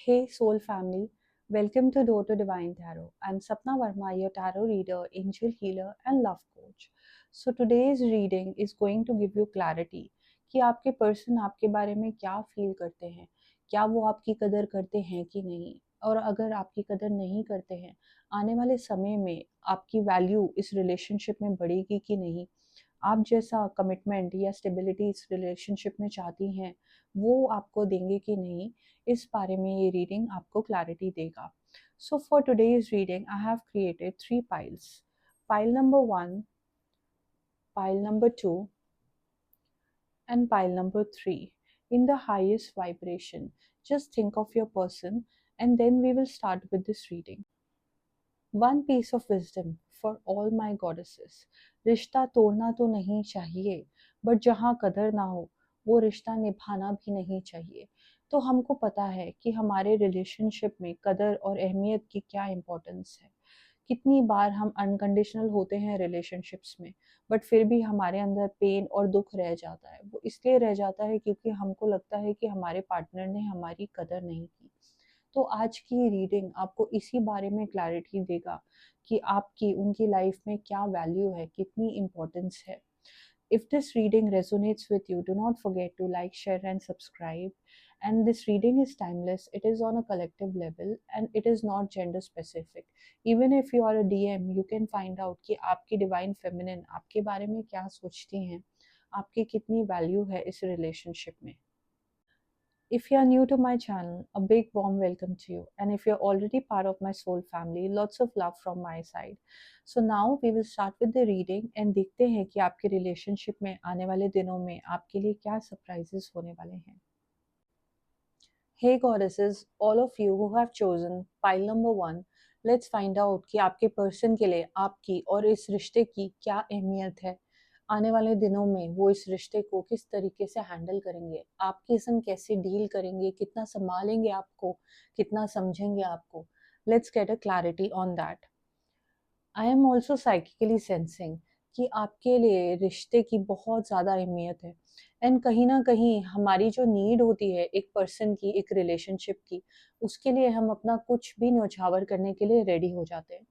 Hey, soul family, welcome to Door to Divine Tarot. I'm Sapna Verma, your tarot reader, angel healer, and love coach. So, today's reading is going to give you clarity कि आपके person आपके बारे में क्या feel करते हैं, क्या वो आपकी कदर करते हैं कि नहीं, और अगर आपकी कदर नहीं करते हैं, आने वाले समय में आपकी वैल्यू इस रिलेशनशिप में बढ़ेगी कि नहीं, आप जैसा कमिटमेंट या स्टेबिलिटी इस रिलेशनशिप में चाहती हैं वो आपको देंगे कि नहीं, इस बारे में ये रीडिंग आपको क्लैरिटी देगा. So for today's reading I have created 3 piles. Pile number 1, pile number 2, and pile number 3 in the highest vibration. Just think of your person and then we will start with this reading. One piece of wisdom for all my goddesses. रिश्ता तोड़ना तो नहीं चाहिए, but जहाँ कदर ना हो वो रिश्ता निभाना भी नहीं चाहिए. तो हमको पता है कि हमारे रिलेशनशिप में कदर और अहमियत की क्या इम्पोर्टेंस है. कितनी बार हम अनकंडीशनल होते हैं रिलेशनशिप्स में, बट फिर भी हमारे अंदर पेन और दुख रह जाता है. वो इसलिए रह जाता है क्योंकि हमको लगता है कि हमारे पार्टनर ने हमारी कदर नहीं की. तो आज की रीडिंग आपको इसी बारे में क्लैरिटी देगा कि आपकी उनकी लाइफ में क्या वैल्यू है, कितनी इम्पोर्टेंस है. If this reading resonates with you, do not forget to like, share, and subscribe. And this reading is timeless, it is on a collective level, and it is not gender specific. Even if you are a DM, you can find out कि आपकी divine feminine आपके बारे में क्या सोचती हैं, आपकी कितनी वैल्यू है इस रिलेशनशिप में. If you are new to my channel, a big warm welcome to you. And if you're already part of my soul family, lots of love from my side. So now we will start with the reading and देखते हैं कि आपके relationship में आने वाले दिनों में आपके लिए क्या सरप्राइजेस होने वाले हैं. Hey goddesses, all of you who have chosen pile number 1, let's find out कि आपके पर्सन के लिए आपकी और इस रिश्ते की क्या अहमियत है. आने वाले दिनों में वो इस रिश्ते को किस तरीके से हैंडल करेंगे, आपके संग कैसे डील करेंगे, कितना संभालेंगे आपको, कितना समझेंगे आपको. Let's get a clarity on that. I am also psychically sensing कि आपके लिए रिश्ते की बहुत ज़्यादा अहमियत है. एंड कहीं ना कहीं हमारी जो नीड होती है एक पर्सन की, एक रिलेशनशिप की, उसके लिए हम अपना कुछ भी न्यौछावर करने के लिए रेडी हो जाते हैं.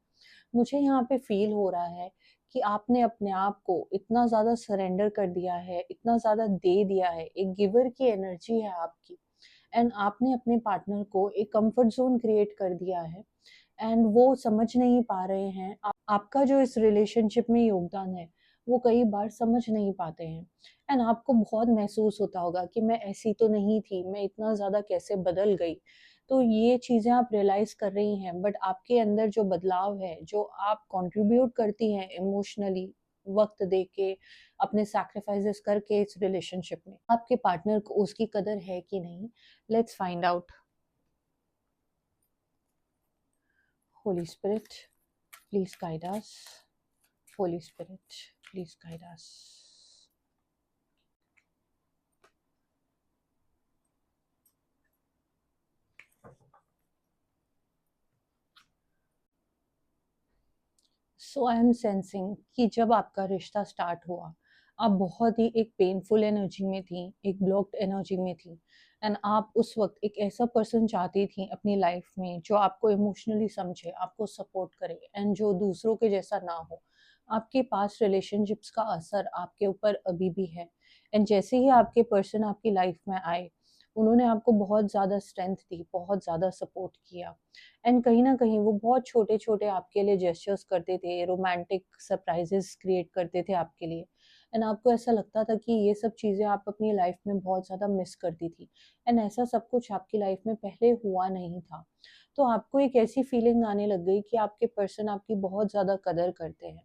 मुझे यहाँ पे फील हो रहा है कि आपने अपने आप को इतना ज़्यादा सरेंडर कर दिया है, इतना ज़्यादा दे दिया है, एक गिवर की एनर्जी है आपकी. एंड आपने अपने पार्टनर को एक कंफर्ट जोन क्रिएट कर दिया है. एंड वो समझ नहीं पा रहे हैं आपका जो इस रिलेशनशिप में योगदान है, वो कई बार समझ नहीं पाते हैं. एंड आपको बहुत महसूस होता होगा कि मैं ऐसी तो नहीं थी, मैं इतना ज़्यादा कैसे बदल गई. तो ये चीज़ें आप रियलाइज कर रही हैं, बट आपके अंदर जो बदलाव है, जो आप कंट्रीब्यूट करती हैं इमोशनली, वक्त दे के, अपने सैक्रिफाइसेस करके इस रिलेशनशिप में, आपके पार्टनर को उसकी कदर है कि नहीं. Let's find out. Holi spirit, please guide us. Holy Spirit, please guide us. So I am sensing कि जब आपका रिश्ता स्टार्ट हुआ, आप बहुत ही एक पेनफुल एनर्जी में थी, एक ब्लॉक्ड एनर्जी में थी. एंड आप उस वक्त एक ऐसा पर्सन चाहती थी अपनी लाइफ में जो आपको इमोशनली समझे, आपको सपोर्ट करे, एंड जो दूसरों के जैसा ना हो. आपके पास रिलेशनशिप्स का असर आपके ऊपर अभी भी है. एंड जैसे ही आपके पर्सन आपकी लाइफ में आए, उन्होंने आपको बहुत ज़्यादा स्ट्रेंथ दी, बहुत ज़्यादा सपोर्ट किया. एंड कहीं न कहीं वो बहुत छोटे-छोटे आपके लिए जेस्चर्स करते थे, रोमांटिक सरप्राइज़ेज़ क्रिएट करते थे आपके लिए. एंड आपको ऐसा लगता था कि ये सब चीज़ें आप अपनी लाइफ़ में बहुत ज़्यादा मिस करती थी. एंड ऐसा सब कुछ आपकी लाइफ़ में पहले हुआ नहीं था. तो आपको एक ऐसी फीलिंग आने लग गई कि आपके पर्सन आपकी बहुत ज़्यादा कदर करते हैं.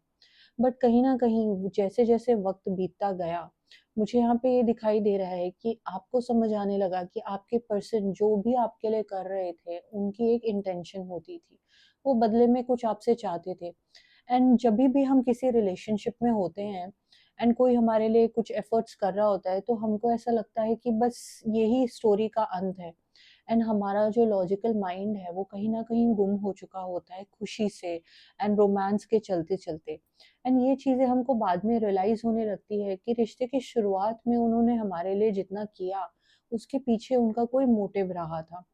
बट कहीं न कहीं जैसे-जैसे वक़्त बीतता गया, मुझे यहाँ पे ये दिखाई दे रहा है कि आपको समझ आने लगा कि आपके पर्सन जो भी आपके लिए कर रहे थे, उनकी एक इंटेंशन होती थी. वो बदले में कुछ आपसे चाहते थे. एंड जभी भी हम किसी रिलेशनशिप में होते हैं एंड कोई हमारे लिए कुछ एफर्ट्स कर रहा होता है, तो हमको ऐसा लगता है कि बस यही स्टोरी का अंत है. एंड हमारा जो लॉजिकल माइंड है वो कहीं न कहीं गुम हो चुका होता है खुशी से एंड रोमांस के चलते-चलते. एंड ये चीज़ें हमको बाद में रियलाइज़ होने लगती है कि रिश्ते की शुरुआत में उन्होंने हमारे लिए जितना किया, उसके पीछे उनका कोई मोटिव रहा था.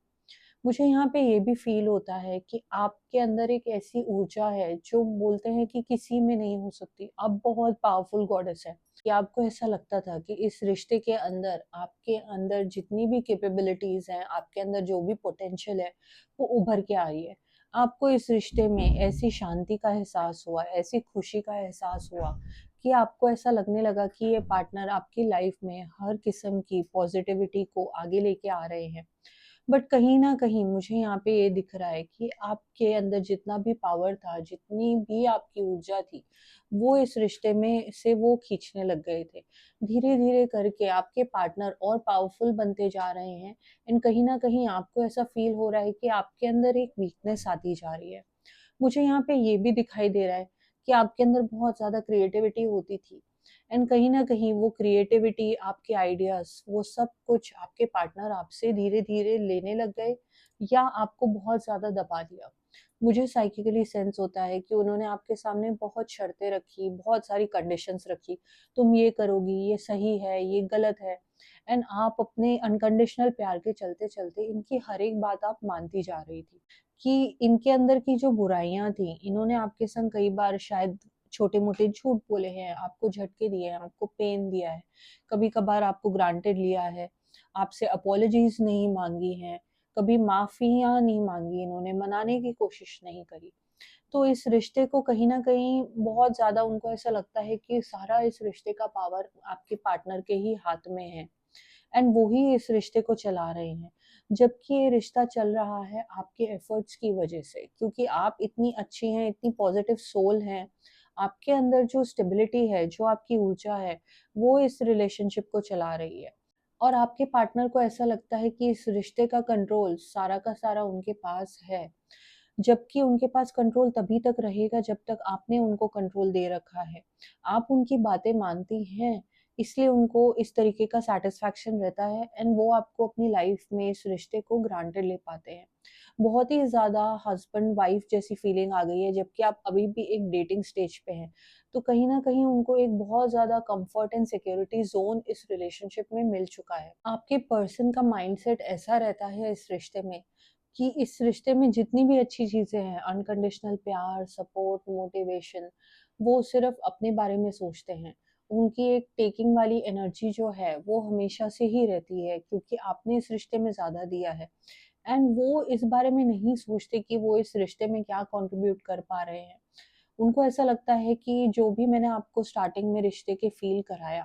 मुझे यहाँ पे ये भी फ़ील होता है कि आपके अंदर एक ऐसी ऊर्जा है जो बोलते हैं कि किसी में नहीं हो सकती। आप बहुत पावरफुल गॉडेस हैं। कि आपको ऐसा लगता था कि इस रिश्ते के अंदर आपके अंदर जितनी भी कैपेबिलिटीज़ हैं, आपके अंदर जो भी पोटेंशियल है, वो उभर के आ रही है। आपको इस रिश्ते में ऐसी शांति का एहसास हुआ, ऐसी खुशी का एहसास हुआ कि आपको ऐसा लगने लगा कि ये पार्टनर आपकी लाइफ में हर किस्म की पॉजिटिविटी को आगे लेके आ रहे हैं। बट कहीं न कहीं मुझे यहाँ पे ये दिख रहा है कि आपके अंदर जितना भी पावर था, जितनी भी आपकी ऊर्जा थी, वो इस रिश्ते में से वो खींचने लग गए थे। धीरे-धीरे करके आपके पार्टनर और पावरफुल बनते जा रहे हैं एंड कहीं न कहीं आपको ऐसा फ़ील हो रहा है कि आपके अंदर एक वीकनेस आती जा रही है। मुझे यहाँ पे ये भी दिखाई दे रहा है कि आपके अंदर बहुत ज़्यादा क्रिएटिविटी होती थी एंड कहीं न कहीं वो क्रिएटिविटी, आपके आइडियाज़, वो सब कुछ आपके पार्टनर आपसे धीरे-धीरे लेने लग गए या आपको बहुत ज़्यादा दबा दिया। मुझे साइकिकली सेंस होता है कि उन्होंने आपके सामने बहुत शर्तें रखी, बहुत सारी कंडीशंस रखी, तुम ये करोगी, ये सही है, ये गलत है एंड आप अपने अनकंडीशनल प्यार के चलते-चलते इनकी हर एक बात आप मानती जा रही थी। कि इनके अंदर की जो बुराइयाँ थी, इन्होंने आपके संग कई बार शायद छोटे-मोटे झूठ बोले हैं, आपको झटके दिए हैं, आपको पेन दिया है, कभी-कभार आपको ग्रांटेड लिया है, आपसे अपॉलजीज़ नहीं माँगी हैं, कभी माफ़ियाँ नहीं माँगी इन्होंने, मनाने की कोशिश नहीं करी। तो इस रिश्ते को कहीं न कहीं बहुत ज़्यादा उनको ऐसा लगता है कि सारा इस रिश्ते का पावर आपके पार्टनर के ही हाथ में है। एंड वो ही इस रिश्ते को चला रहे हैं। जबकि ये रिश्ता चल रहा है आपके एफर्ट्स की वजह से, क्योंकि आप इतनी अच्छी हैं, इतनी पॉजिटिव सोल हैं, आपके अंदर जो स्टेबिलिटी है, जो आपकी ऊर्जा है, वो इस रिलेशनशिप को चला रही है। और आपके पार्टनर को ऐसा लगता है कि इस रिश्ते का कंट्रोल सारा का सारा उनके पास है। जबकि उनके पास कंट्रोल तभी तक रहेगा जब तक आपने उनको कंट्रोल दे रखा है। आप उनकी बातें मानती हैं, इसलिए उनको इस तरीके का सैटिस्फैक्शन रहता है एंड वो आपको अपनी लाइफ में इस रिश्ते को ग्रांटेड ले पाते हैं। बहुत ही ज़्यादा हस्बैंड वाइफ जैसी फीलिंग आ गई है, जबकि आप अभी भी एक डेटिंग स्टेज पे हैं। तो कहीं न कहीं उनको एक बहुत ज़्यादा कम्फर्ट एंड सिक्योरिटी ज़ोन इस रिलेशनशिप में मिल चुका है। आपके पर्सन का माइंडसेट ऐसा रहता है इस रिश्ते में कि इस रिश्ते में जितनी भी अच्छी चीज़ें हैं, अनकंडीशनल प्यार, सपोर्ट, मोटिवेशन, वो सिर्फ़ अपने बारे में सोचते हैं। उनकी एक टेकिंग वाली एनर्जी जो है, वो हमेशा से ही रहती है क्योंकि आपने इस रिश्ते में ज़्यादा दिया है एंड वो इस बारे में नहीं सोचते कि वो इस रिश्ते में क्या कंट्रीब्यूट कर पा रहे हैं। उनको ऐसा लगता है कि जो भी मैंने आपको स्टार्टिंग में रिश्ते के फ़ील कराया,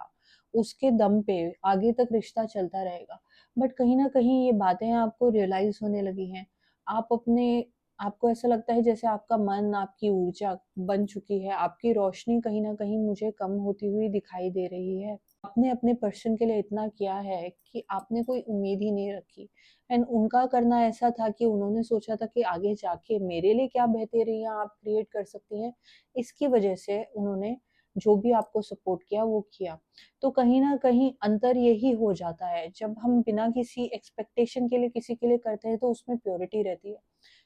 उसके दम पे आगे तक रिश्ता चलता रहेगा। बट कहीं न कहीं ये बातें आपको रियलाइज़ होने लगी हैं। आप अपने आपको ऐसा लगता है जैसे आपका मन, आपकी ऊर्जा बन चुकी है, आपकी रोशनी कहीं न कहीं मुझे कम होती हुई दिखाई दे रही है। आपने अपने पर्सन के लिए इतना किया है कि आपने कोई उम्मीद ही नहीं रखी एंड उनका करना ऐसा था कि उन्होंने सोचा था कि आगे जाके मेरे लिए क्या बेहतरियाँ आप क्रिएट कर सकती हैं, इसकी वजह से उन्होंने जो भी आपको सपोर्ट किया वो किया। तो कहीं न कहीं अंतर यही हो जाता है, जब हम बिना किसी एक्सपेक्टेशन के लिए किसी के लिए करते हैं तो उसमें प्योरिटी रहती है।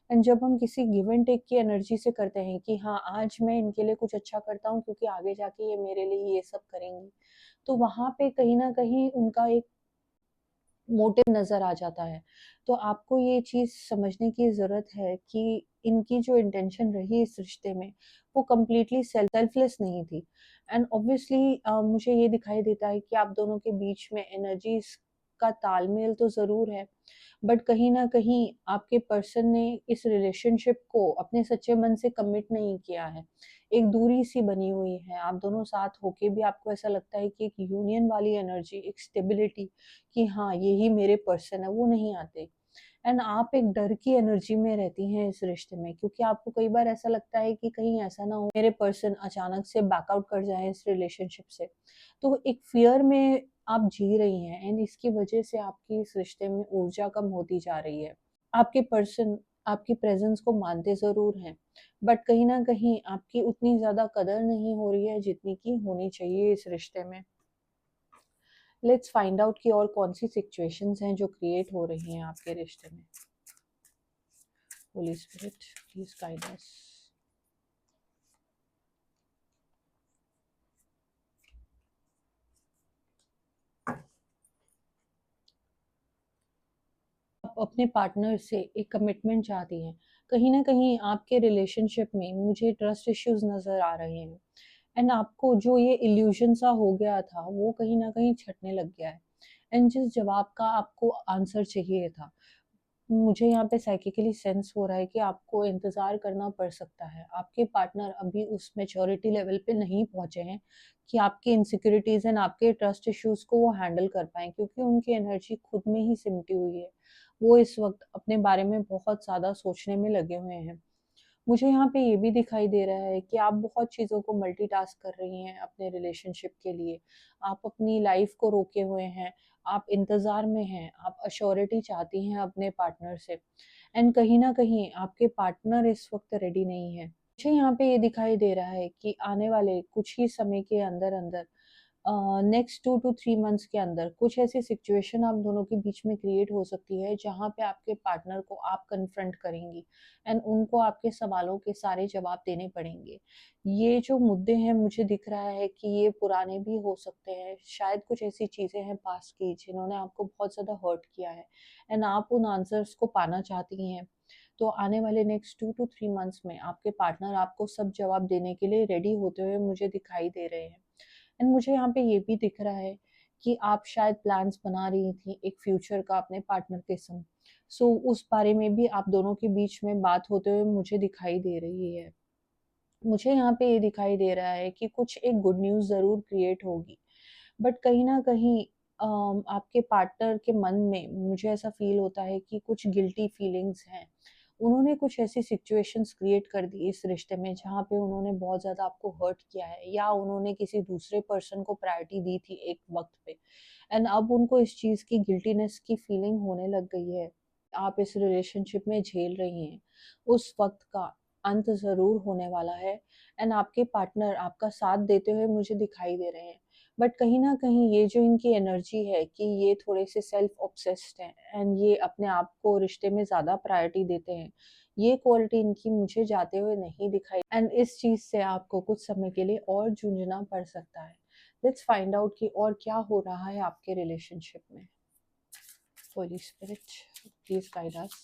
एंड जब हम किसी गिव एंड टेक की एनर्जी से करते हैं कि हाँ, आज मैं इनके लिए कुछ अच्छा करता हूँ क्योंकि आगे जाके ये मेरे लिए ये सब करेंगी। तो वहाँ पे कहीं न कहीं उनका एक मोटिव नज़र आ जाता है। तो आपको ये चीज़ समझने की ज़रूरत है कि इनकी जो इंटेंशन रही इस रिश्ते में, वो कंप्लीटली सेल्फलेस नहीं थी। एंड ऑब्वियसली मुझे ये दिखाई देता है कि आप दोनों के बीच में एनर्जीज़ का तालमेल तो ज़रूर है, बट कहीं न कहीं आपके पर्सन ने इस रिलेशनशिप को अपने सच्चे मन से कमिट नहीं किया है। एक दूरी-सी बनी हुई है, आप दोनों साथ होके भी आपको ऐसा लगता है कि एक यूनियन वाली एनर्जी, एक स्टेबिलिटी कि हाँ, यही मेरे पर्सन है, वो नहीं आते। एंड आप एक डर की एनर्जी में रहती हैं इस रिश्ते में क्योंकि आपको कई बार ऐसा लगता है कि कहीं ऐसा ना हो मेरे पर्सन अचानक से बैकआउट कर जाए इस रिलेशनशिप से। तो एक फ़ियर में आप जी रही हैं एंड इसकी वजह से आपकी इस रिश्ते में ऊर्जा कम होती जा रही है। आपके पर्सन आपकी प्रेज़ेंस को मानते ज़रूर हैं, बट कहीं न कहीं आपकी उतनी ज़्यादा कदर नहीं हो रही है जितनी कि होनी चाहिए इस रिश्ते में। लेट्स फाइंड आउट कि और कौन-सी सिचुएशंस हैं जो क्रिएट हो रही हैं आपके रिश्ते में। होली स्पिरिट प्लीज़ गाइड अस। आप अपने पार्टनर से एक कमिटमेंट चाहती हैं। कहीं न कहीं आपके रिलेशनशिप में मुझे ट्रस्ट इश्यूज़ नज़र आ रहे हैं एंड आपको जो ये इल्यूज़न सा हो गया था, वो कहीं न कहीं छँटने लग गया है एंड जिस जवाब का आपको आंसर चाहिए था, मुझे यहाँ पे साइकिकली सेंस हो रहा है कि आपको इंतज़ार करना पड़ सकता है। आपके पार्टनर अभी उस मैच्योरिटी लेवल पे नहीं पहुँचे हैं कि आपकी इनसिक्योरिटीज़ एंड आपके ट्रस्ट इश्यूज़ को वो हैंडल कर पाएँ, क्योंकि उनकी एनर्जी खुद में ही सिमटी हुई है। वो इस वक़्त अपने बारे में बहुत ज़्यादा सोचने में लगे हुए हैं। मुझे यहाँ पे ये भी दिखाई दे रहा है कि आप बहुत चीज़ों को मल्टीटास्क कर रही हैं अपने रिलेशनशिप के लिए। आप अपनी लाइफ़ को रोके हुए हैं, आप इंतज़ार में हैं, आप एश्योरिटी चाहती हैं अपने पार्टनर से एंड कहीं न कहीं आपके पार्टनर इस वक़्त रेडी नहीं है। मुझे यहाँ पे ये दिखाई दे रहा है कि आने वाले कुछ ही समय के अंदर-अंदर नेक्स्ट 2 टू 3 मंथ्स के अंदर कुछ ऐसी सिचुएशन आप दोनों के बीच में क्रिएट हो सकती है, जहाँ पे आपके पार्टनर को आप कन्फ्रंट करेंगी एंड उनको आपके सवालों के सारे जवाब देने पड़ेंगे। ये जो मुद्दे हैं, मुझे दिख रहा है कि ये पुराने भी हो सकते हैं। शायद कुछ ऐसी चीज़ें हैं पास्ट की जिन्होंने आपको बहुत ज़्यादा हर्ट किया है एंड आप उन आंसर्स को पाना चाहती हैं। तो आने वाले नेक्स्ट 2 टू 3 मंथ्स में आपके पार्टनर आपको सब जवाब देने के लिए रेडी होते हुए मुझे दिखाई दे रहे हैं। एंड मुझे यहाँ पे ये भी दिख रहा है कि आप शायद प्लान्स बना रही थी एक फ्यूचर का अपने पार्टनर के संग। सो उस बारे में भी आप दोनों के बीच में बात होते हुए मुझे दिखाई दे रही है। मुझे यहाँ पे ये दिखाई दे रहा है कि कुछ एक गुड न्यूज़ ज़रूर क्रिएट होगी, बट कहीं न कहीं आपके पार्टनर के मन में मुझे ऐसा फ़ील होता है कि कुछ गिल्टी फीलिंग्स हैं। उन्होंने कुछ ऐसी सिचुएशंस क्रिएट कर दी इस रिश्ते में, जहाँ पे उन्होंने बहुत ज़्यादा आपको हर्ट किया है या उन्होंने किसी दूसरे पर्सन को प्रायोरिटी दी थी एक वक़्त पे एंड अब उनको इस चीज़ की गिल्टीनेस की फीलिंग होने लग गई है। आप इस रिलेशनशिप में झेल रही हैं, उस वक़्त का अंत ज़रूर होने वाला है एंड आपके पार्टनर आपका साथ देते हुए मुझे दिखाई दे रहे हैं। बट कहीं न कहीं ये जो इनकी एनर्जी है कि ये थोड़े से सेल्फ ऑब्सेस्ड हैं एंड ये अपने आप को रिश्ते में ज़्यादा प्रायोरिटी देते हैं। ये क्वालिटी इनकी मुझे जाते हुए नहीं दिखाई एंड इस चीज़ से आपको कुछ समय के लिए और जूझना पड़ सकता है। लेट्स फाइंड आउट कि और क्या हो रहा है आपके रिलेशनशिप में। Holy spirit, please guide us.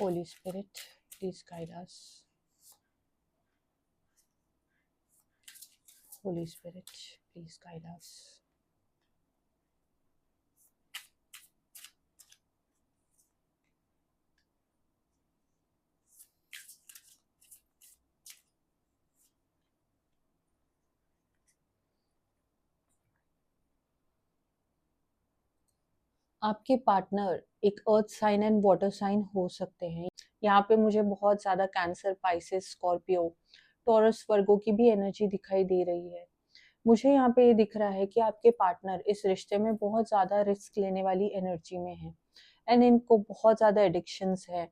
Holi spirit, please guide us. Holi spirit, please guide us. आपके पार्टनर एक earth sign and water sign हो सकते हैं। यहाँ पे मुझे बहुत ज़्यादा Cancer, Pisces, Scorpio, Taurus, Virgo की भी एनर्जी दिखाई दे रही है। मुझे यहाँ पे ये दिख रहा है कि आपके पार्टनर इस रिश्ते में बहुत ज़्यादा रिस्क लेने वाली एनर्जी में है एंड इनको बहुत ज़्यादा एडिक्शंस है।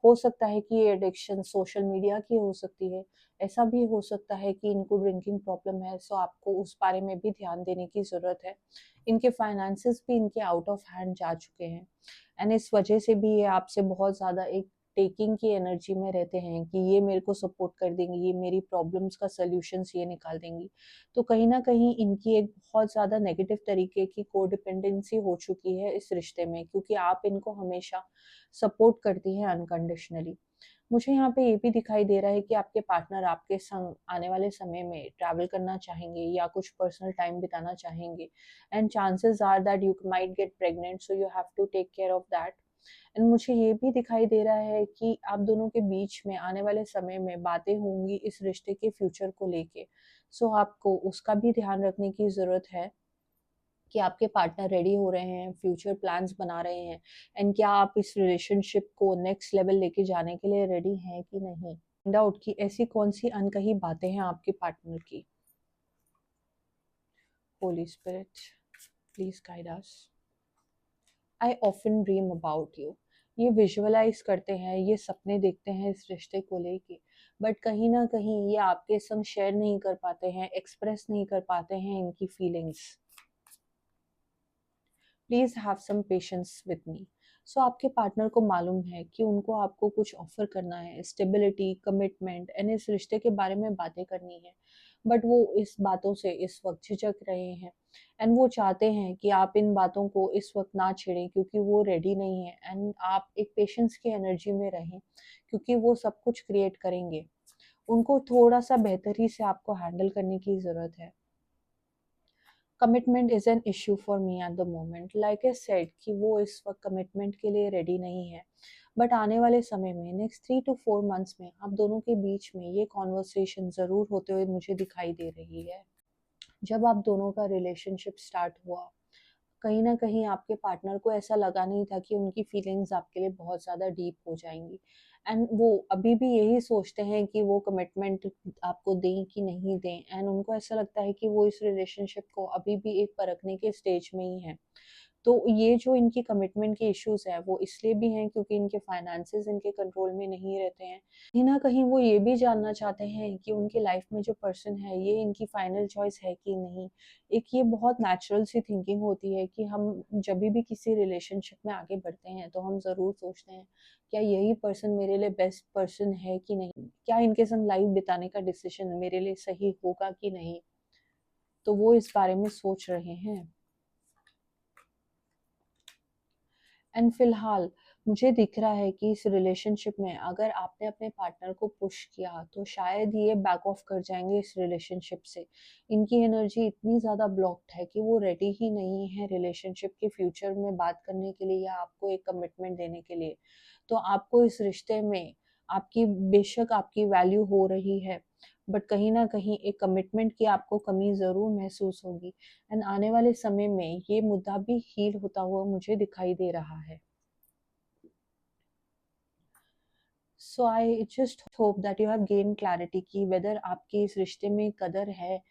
हो सकता है कि ये एडिक्शन सोशल मीडिया की हो सकती है। ऐसा भी हो सकता है कि इनको ड्रिंकिंग प्रॉब्लम है, सो आपको उस बारे में भी ध्यान देने की ज़रूरत है। इनके फाइनेंसेस भी इनके आउट ऑफ हैंड जा चुके हैं एंड इस वजह से भी ये आपसे बहुत ज़्यादा एक टेकिंग की एनर्जी में रहते हैं कि ये मेरे को सपोर्ट कर देंगी, ये मेरी प्रॉब्लम्स का सॉल्यूशंस ये निकाल देंगी। तो कहीं न कहीं इनकी एक बहुत ज़्यादा नेगेटिव तरीके की कोडिपेंडेंसी हो चुकी है इस रिश्ते में, क्योंकि आप इनको हमेशा सपोर्ट करती हैं अनकंडीशनली। मुझे यहाँ पे ये भी दिखाई दे रहा है कि आपके पार्टनर आपके संग आने वाले समय में ट्रैवल करना चाहेंगे या कुछ पर्सनल टाइम बिताना चाहेंगे and chances are that you might get pregnant, so you have to take care of that. And मुझे ये भी दिखाई दे रहा है कि आप दोनों के बीच में आने वाले समय में बातें होंगी इस रिश्ते के फ्यूचर को लेके। सो आपको उसका भी ध्यान रखने की ज़रूरत है कि आपके पार्टनर रेडी हो रहे हैं, फ्यूचर प्लान्स बना रहे हैं एंड क्या आप इस रिलेशनशिप को नेक्स्ट लेवल लेके जाने के लिए रेडी हैं कि नहीं। फाइंड आउट कि ऐसी कौन सी अनकही बातें हैं आपके पार्टनर की। Holi spirit, please guide us. I often dream about you. ये विजुअलाइज करते हैं, ये सपने देखते हैं इस रिश्ते को लेके, बट कहीं ना कहीं ये आपके संग शेयर नहीं कर पाते हैं, एक्सप्रेस नहीं कर पाते हैं इनकी feelings. Please have some patience with me. So आपके पार्टनर को मालूम है कि उनको आपको कुछ ऑफर करना है, स्टेबिलिटी, कमिटमेंट एंड इस रिश्ते के बारे में बातें करनी है। बट वो इस बातों से इस वक्त झिझक रहे हैं एंड वो चाहते हैं कि आप इन बातों को इस वक्त ना छेड़ें क्योंकि वो रेडी नहीं है एंड आप एक पेशेंस की एनर्जी में रहें क्योंकि वो सब कुछ क्रिएट करेंगे। उनको थोड़ा सा बेहतरी से आपको हैंडल करने की ज़रूरत है। Commitment is an issue for me at the moment, like I said कि वो इस वक्त कमिटमेंट के लिए रेडी नहीं है, बट आने वाले समय में नेक्स्ट 3 to 4 मंथ्स में आप दोनों के बीच में ये कॉन्वर्सेशन ज़रूर होते हुए मुझे दिखाई दे रही है। जब आप दोनों का रिलेशनशिप स्टार्ट हुआ, कहीं न कहीं आपके पार्टनर को ऐसा लगा नहीं था कि उनकी फीलिंग्स आपके लिए बहुत ज़्यादा डीप हो जाएँगी एंड वो अभी भी यही सोचते हैं कि वो कमिटमेंट आपको दें कि नहीं दें एंड उनको ऐसा लगता है कि वो इस रिलेशनशिप को अभी भी एक परखने के स्टेज में ही हैं। तो ये जो इनकी कमिटमेंट के इश्यूज़ हैं, वो इसलिए भी हैं क्योंकि इनके फाइनेंसेस इनके कंट्रोल में नहीं रहते हैं। कहीं न कहीं वो ये भी जानना चाहते हैं कि उनकी लाइफ में जो पर्सन है, ये इनकी फाइनल चॉइस है कि नहीं। एक ये बहुत नेचुरल सी थिंकिंग होती है कि हम जभी भी किसी रिलेशनशिप में आगे बढ़ते हैं, तो हम ज़रूर सोचते हैं, क्या यही पर्सन मेरे लिए बेस्ट पर्सन है कि नहीं? क्या इनके संग लाइफ बिताने का डिसीज़न मेरे लिए सही होगा कि नहीं? तो वो इस बारे में सोच रहे हैं। एंड फिलहाल मुझे दिख रहा है कि इस रिलेशनशिप में अगर आपने अपने पार्टनर को पुश किया तो शायद ये बैक ऑफ कर जाएंगे इस रिलेशनशिप से। इनकी एनर्जी इतनी ज़्यादा ब्लॉक्ड है कि वो रेडी ही नहीं है रिलेशनशिप के फ्यूचर में बात करने के लिए या आपको एक कमिटमेंट देने के लिए। तो आपको इस रिश्ते में आपकी बेशक आपकी वैल्यू हो रही है, बट कहीं ना कहीं एक कमिटमेंट की आपको कमी ज़रूर महसूस होगी एंड आने वाले समय में ये मुद्दा भी हील होता हुआ मुझे दिखाई दे रहा है। So I just hope that you have gain clarity कि वेदर आपकी इस रिश्ते में कदर है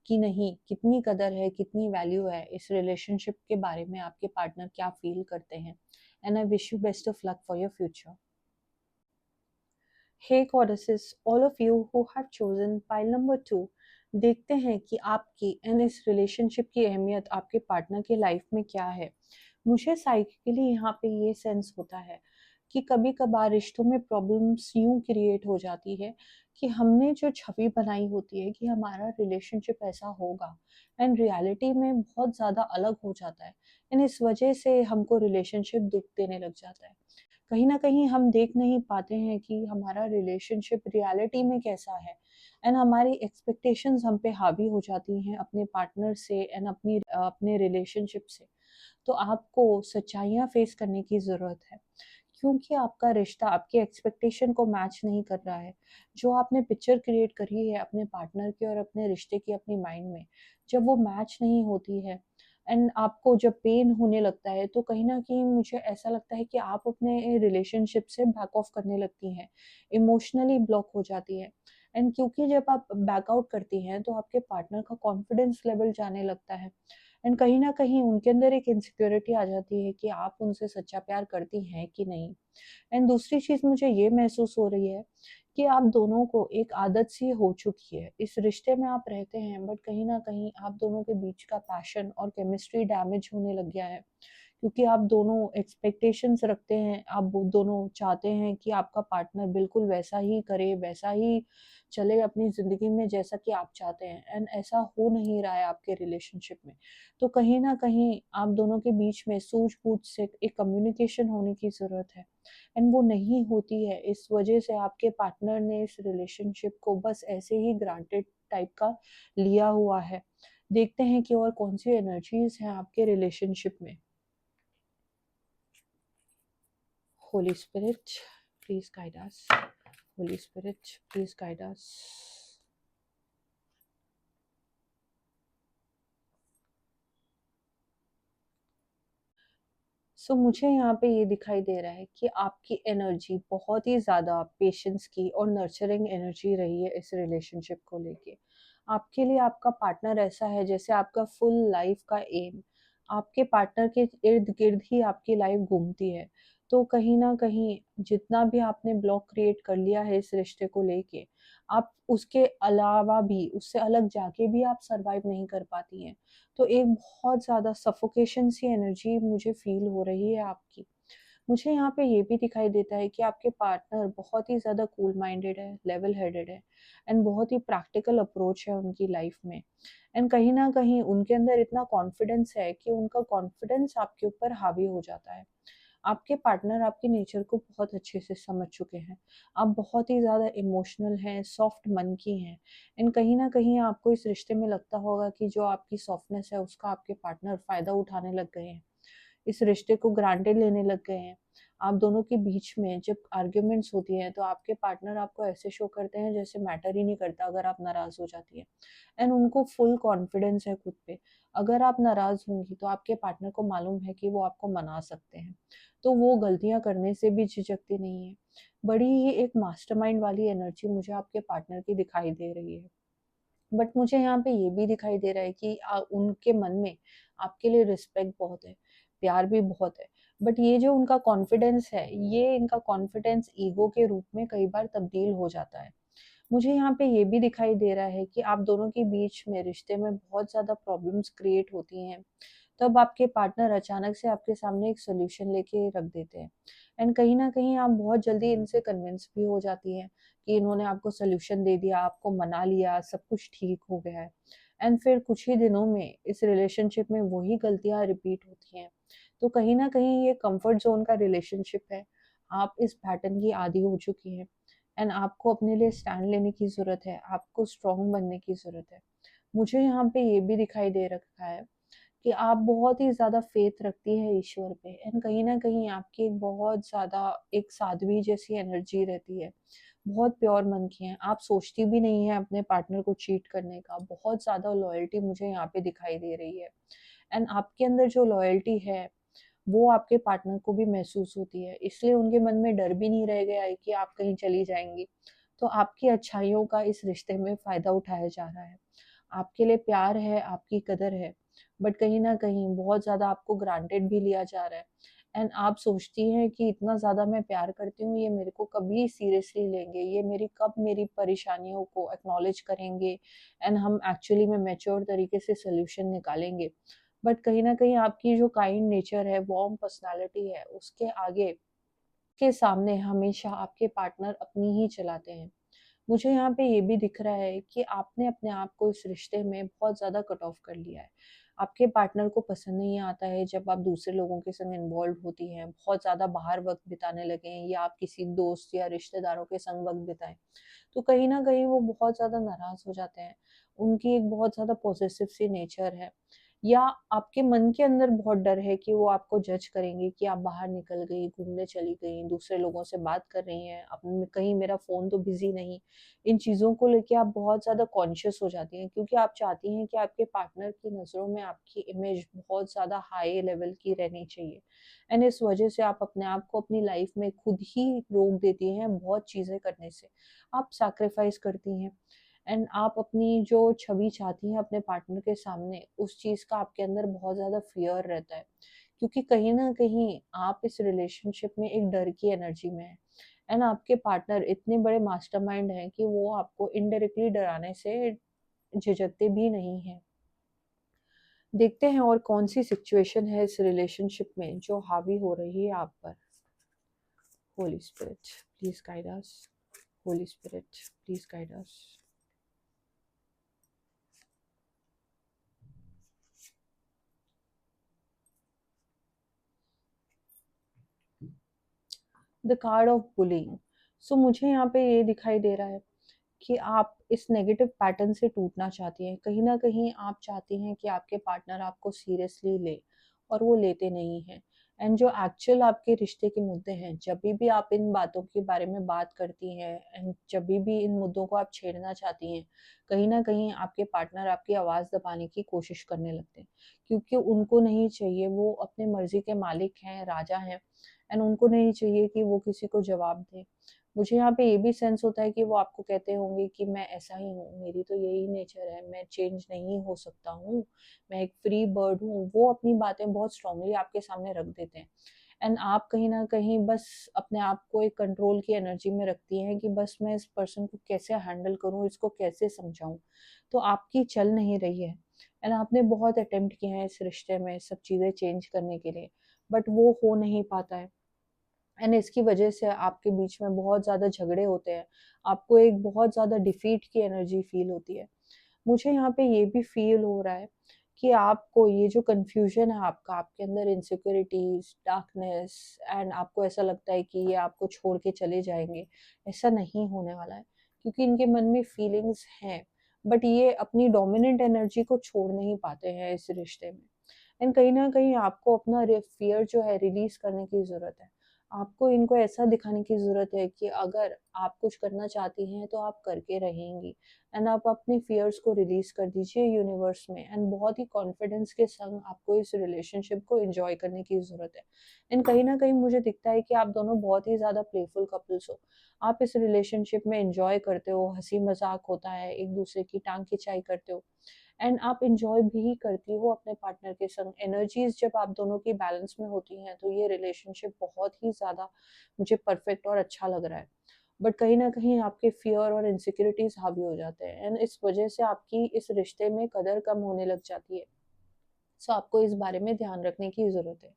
कि नहीं, कितनी कदर है, कितनी वैल्यू है, इस रिलेशनशिप के बारे में आपके पार्टनर क्या फील करते हैं। And I wish you best of luck for your future. Hey goddesses, all of you who have chosen pile number 2, देखते हैं कि आपकी एंड इस रिलेशनशिप की अहमियत आपके पार्टनर की लाइफ में क्या है। मुझे साइकिकली यहाँ पे ये सेंस होता है कि कभी कभार रिश्तों में प्रॉब्लम्स यूं क्रिएट हो जाती है कि हमने जो छवि बनाई होती है कि हमारा रिलेशनशिप ऐसा होगा एंड रियलिटी में बहुत ज़्यादा अलग हो जाता है एंड इस वजह से हमको रिलेशनशिप दुख देने लग जाता है। कहीं न कहीं हम देख नहीं पाते हैं कि हमारा रिलेशनशिप रियलिटी में कैसा है एंड हमारी एक्सपेक्टेशंस हम पे हावी हो जाती हैं अपने पार्टनर से एंड अपने रिलेशनशिप से। तो आपको सच्चाइयाँ फेस करने की ज़रूरत है क्योंकि आपका रिश्ता आपके एक्सपेक्टेशन को मैच नहीं कर रहा है। जो आपने पिक्चर क्रिएट करी है अपने पार्टनर की और अपने रिश्ते की अपनी माइंड में, जब वो मैच नहीं होती है एंड आपको जब पेन होने लगता है तो कहीं न कहीं मुझे ऐसा लगता है कि आप अपने रिलेशनशिप से बैक ऑफ करने लगती हैं, इमोशनली ब्लॉक हो जाती हैं। एंड क्योंकि जब आप बैक आउट करती हैं तो आपके पार्टनर का कॉन्फिडेंस लेवल जाने लगता है एंड कहीं न कहीं उनके अंदर एक इनसिक्योरिटी आ जाती है कि आप उनसे सच्चा प्यार करती हैं कि नहीं। एंड दूसरी चीज़ मुझे ये महसूस हो रही है कि आप दोनों को एक आदत सी हो चुकी है। इस रिश्ते में आप रहते हैं बट कहीं न कहीं आप दोनों के बीच का पैशन और केमिस्ट्री डैमेज होने लग गया है। क्योंकि आप दोनों एक्सपेक्टेशंस रखते हैं, आप वो दोनों चाहते हैं कि आपका पार्टनर बिल्कुल वैसा ही करे, वैसा ही चले अपनी ज़िंदगी में जैसा कि आप चाहते हैं एंड ऐसा हो नहीं रहा है आपके रिलेशनशिप में। तो कहीं न कहीं आप दोनों के बीच में सूझबूझ से एक कम्युनिकेशन होने की ज़रूरत है एंड वो नहीं होती है। इस वजह से आपके पार्टनर ने इस रिलेशनशिप को बस ऐसे ही ग्रांटेड टाइप का लिया हुआ है। देखते हैं कि और कौन-सी एनर्जीज़ हैं आपके रिलेशनशिप में। Holy Spirit, please guide us. Holy Spirit, please guide us. मुझे यहाँ पे ये दिखाई दे रहा है कि आपकी एनर्जी बहुत ही ज़्यादा पेशेंस की और नर्चरिंग एनर्जी रही है इस रिलेशनशिप को लेके। आपके लिए आपका पार्टनर ऐसा है जैसे आपका फुल लाइफ का एम आपके पार्टनर के इर्द-गिर्द ही आपकी लाइफ घूमती है। तो कहीं न कहीं जितना भी आपने ब्लॉक क्रिएट कर लिया है इस रिश्ते को लेके, आप उसके अलावा भी उससे अलग जाके भी आप सर्वाइव नहीं कर पाती हैं। तो एक बहुत ज़्यादा सफोकेशन सी एनर्जी मुझे फ़ील हो रही है आपकी। मुझे यहाँ पे ये भी दिखाई देता है कि आपके पार्टनर बहुत ही ज़्यादा कूल माइंडेड है, लेवल हेडेड है एंड बहुत ही प्रैक्टिकल अप्रोच है उनकी लाइफ में। एंड कहीं न कहीं उनके अंदर इतना कॉन्फिडेंस है कि उनका कॉन्फिडेंस आपके ऊपर हावी हो जाता है। आपके पार्टनर आपके नेचर को बहुत अच्छे से समझ चुके हैं। आप बहुत ही ज़्यादा इमोशनल हैं, सॉफ्ट मन की हैं एंड कहीं न कहीं आपको इस रिश्ते में लगता होगा कि जो आपकी सॉफ्टनेस है उसका आपके पार्टनर फ़ायदा उठाने लग गए हैं। इस रिश्ते को ग्रांटेड लेने लग गए हैं। आप दोनों के बीच में जब आर्ग्यूमेंट्स होती हैं तो आपके पार्टनर आपको ऐसे शो करते हैं जैसे मैटर ही नहीं करता अगर आप नाराज़ हो जाती हैं। एंड उनको फुल कॉन्फिडेंस है खुद पे। अगर आप नाराज़ होंगी तो आपके पार्टनर को मालूम है कि वो आपको मना सकते हैं। तो वो गलतियाँ करने से भी झिझकते नहीं हैं। बड़ी ही एक मास्टरमाइंड वाली एनर्जी मुझे आपके पार्टनर की दिखाई दे रही है। बट मुझे यहाँ पे ये भी दिखाई दे रहा है कि उनके मन में आपके लिए रिस्पेक्ट बहुत है, प्यार भी बहुत है। बट ये जो उनका कॉन्फिडेंस है, ये इनका कॉन्फिडेंस ईगो के रूप में कई बार तब्दील हो जाता है। मुझे यहाँ पे ये भी दिखाई दे रहा है कि आप दोनों के बीच में रिश्ते में बहुत ज़्यादा प्रॉब्लम्स क्रिएट होती हैं। तब आपके पार्टनर अचानक से आपके सामने एक सॉल्यूशन लेके रख देते हैं एंड कहीं न कहीं आप बहुत जल्दी इनसे कन्विंस भी हो जाती हैं कि इन्होंने आपको सॉल्यूशन दे दिया, आपको मना लिया, सब कुछ ठीक हो गया है। एंड फिर कुछ ही दिनों में इस रिलेशनशिप में वही गलतियाँ रिपीट होती हैं। तो कहीं न कहीं ये कम्फर्ट ज़ोन का रिलेशनशिप है। आप इस पैटर्न की आदी हो चुकी हैं एंड आपको अपने लिए स्टैंड लेने की ज़रूरत है, आपको स्ट्रॉन्ग बनने की ज़रूरत है। मुझे यहाँ पे ये भी दिखाई दे रखा है कि आप बहुत ही ज़्यादा फ़ेथ रखती हैं ईश्वर पे एंड कहीं न कहीं आपकी एक बहुत ज़्यादा एक साध्वी जैसी एनर्जी रहती है। बहुत प्योर मन की हैं, आप सोचती भी नहीं हैं अपने पार्टनर को चीट करने का, बहुत ज़्यादा लॉयल्टी मुझे यहाँ पे दिखाई दे रही है। एंड आपके अंदर जो लॉयल्टी है, वो आपके पार्टनर को भी महसूस होती है, इसलिए उनके मन में डर भी नहीं रह गया है कि आप कहीं चली जाएँगी। तो आपकी अच्छाइयों का इस रिश्ते में फ़ायदा उठाया जा रहा है। आपके लिए प्यार है, आपकी कदर है, बट कहीं न कहीं बहुत ज़्यादा आपको ग्रांटेड भी लिया जा रहा है एंड आप सोचती हैं कि इतना ज़्यादा मैं प्यार करती हूँ, ये मेरे को कभी सीरियसली लेंगे, ये मेरी कब मेरी परेशानियों को एक्नॉलेज करेंगे एंड हम एक्चुअली में मैच्योर तरीके से सॉल्यूशन निकालेंगे। बट कहीं न कहीं आपकी जो काइंड नेचर है, वार्म पर्सनैलिटी है, उसके आगे के सामने हमेशा आपके पार्टनर अपनी ही चलाते हैं। मुझे यहाँ पे ये भी दिख रहा है कि आपने अपने आप को इस रिश्ते में बहुत ज़्यादा कट ऑफ कर लिया है। आपके पार्टनर को पसंद नहीं आता है जब आप दूसरे लोगों के संग इन्वॉल्व होती हैं, बहुत ज़्यादा बाहर वक़्त बिताने लगें या आप किसी दोस्त या रिश्तेदारों के संग वक़्त बिताएँ। तो कहीं न कहीं वो बहुत ज़्यादा नाराज़ हो जाते हैं। उनकी एक बहुत ज़्यादा पॉसेसिव सी नेचर है या आपके मन के अंदर बहुत डर है कि वो आपको जज करेंगे कि आप बाहर निकल गई, घूमने चली गई, दूसरे लोगों से बात कर रही हैं, अब कहीं मेरा फ़ोन तो बिज़ी नहीं। इन चीज़ों को लेके आप बहुत ज़्यादा कॉन्शियस हो जाती हैं क्योंकि आप चाहती हैं कि आपके पार्टनर की नज़रों में आपकी इमेज बहुत ज़्यादा हाई लेवल की रहनी चाहिए। एंड इस वजह से आप अपने आप को अपनी लाइफ में खुद ही रोक देती हैं बहुत चीज़ें करने से। आप सैक्रिफाइस करती हैं एंड आप अपनी जो छवि चाहती हैं अपने पार्टनर के सामने, उस चीज़ का आपके अंदर बहुत ज़्यादा फ़ियर रहता है। क्योंकि कहीं न कहीं आप इस रिलेशनशिप में एक डर की एनर्जी में हैं एंड आपके पार्टनर इतने बड़े मास्टरमाइंड हैं कि वो आपको इनडायरेक्टली डराने से झिझकते भी नहीं हैं। देखते हैं और कौन-सी सिचुएशन है इस रिलेशनशिप में जो हावी हो रही है आप पर। Holy spirit, please guide us. Holi spirit, please guide us. The card of bullying. So मुझे यहाँ पे ये दिखाई दे रहा है कि आप इस नेगेटिव पैटर्न से टूटना चाहती हैं। कहीं न कहीं आप चाहती हैं कि आपके पार्टनर आपको सीरियसली ले और वो लेते नहीं हैं। एंड जो एक्चुअल आपके रिश्ते के मुद्दे हैं, जभी भी आप इन बातों के बारे में बात करती हैं एंड जभी भी इन मुद्दों को आप छेड़ना चाहती हैं, कहीं न कहीं आपके पार्टनर आपकी आवाज़ दबाने की कोशिश करने लगते हैं। क्योंकि उनको नहीं चाहिए, वो अपनी मर्ज़ी के मालिक हैं, राजा हैं एंड उनको नहीं चाहिए कि वो किसी को जवाब दें। मुझे यहाँ पे ये भी सेंस होता है कि वो आपको कहते होंगे कि मैं ऐसा ही हूँ, मेरी तो यही नेचर है, मैं चेंज नहीं हो सकता हूँ, मैं एक फ्री बर्ड हूँ। वो अपनी बातें बहुत स्ट्रांगली आपके सामने रख देते हैं एंड आप कहीं न कहीं बस अपने आप को एक कंट्रोल की एनर्जी में रखती हैं कि बस मैं इस पर्सन को कैसे हैंडल करूँ, इसको कैसे समझाऊँ। तो आपकी चल नहीं रही है एंड आपने बहुत अटेम्प्ट किए हैं इस रिश्ते में सब चीज़ें चेंज करने के लिए, बट वो हो नहीं पाता है। एंड इसकी वजह से आपके बीच में बहुत ज़्यादा झगड़े होते हैं, आपको एक बहुत ज़्यादा डिफीट की एनर्जी फील होती है। मुझे यहाँ पे ये भी फील हो रहा है कि आपको ये जो कन्फ्यूजन है आपका, आपके अंदर इनसिक्योरिटीज, डार्कनेस, एंड आपको ऐसा लगता है कि ये आपको छोड़ के चले जाएंगे, ऐसा नहीं होने वाला है, क्योंकि इनके मन में फीलिंग्स हैं, बट ये अपनी डोमिनेंट एनर्जी को छोड़ नहीं पाते हैं इस रिश्ते में। एंड कहीं ना कहीं आपको अपना फियर जो है रिलीज करने की ज़रूरत है। आपको इनको ऐसा दिखाने की ज़रूरत है कि अगर आप कुछ करना चाहती हैं तो आप करके रहेंगी, एंड आप अपने फियर्स को रिलीज कर दीजिए यूनिवर्स में, एंड बहुत ही कॉन्फिडेंस के संग आपको इस रिलेशनशिप को एंजॉय करने की ज़रूरत है। एंड कहीं ना कहीं मुझे दिखता है कि आप दोनों बहुत ही ज़्यादा प्लेफुल कपल्स हो। आप इस रिलेशनशिप में एंजॉय करते हो, हंसी मजाक होता है, एक दूसरे की टांग खिंचाई करते हो, एंड आप इंजॉय भी करती हो अपने पार्टनर के संग। एनर्जीज जब आप दोनों की बैलेंस में होती हैं तो ये रिलेशनशिप बहुत ही ज़्यादा मुझे परफेक्ट और अच्छा लग रहा है। बट कहीं ना कहीं आपके फियर और इनसिक्योरिटीज हावी हो जाते हैं, एंड इस वजह से आपकी इस रिश्ते में कदर कम होने लग जाती है। सो आपको इस बारे में ध्यान रखने की ज़रूरत है।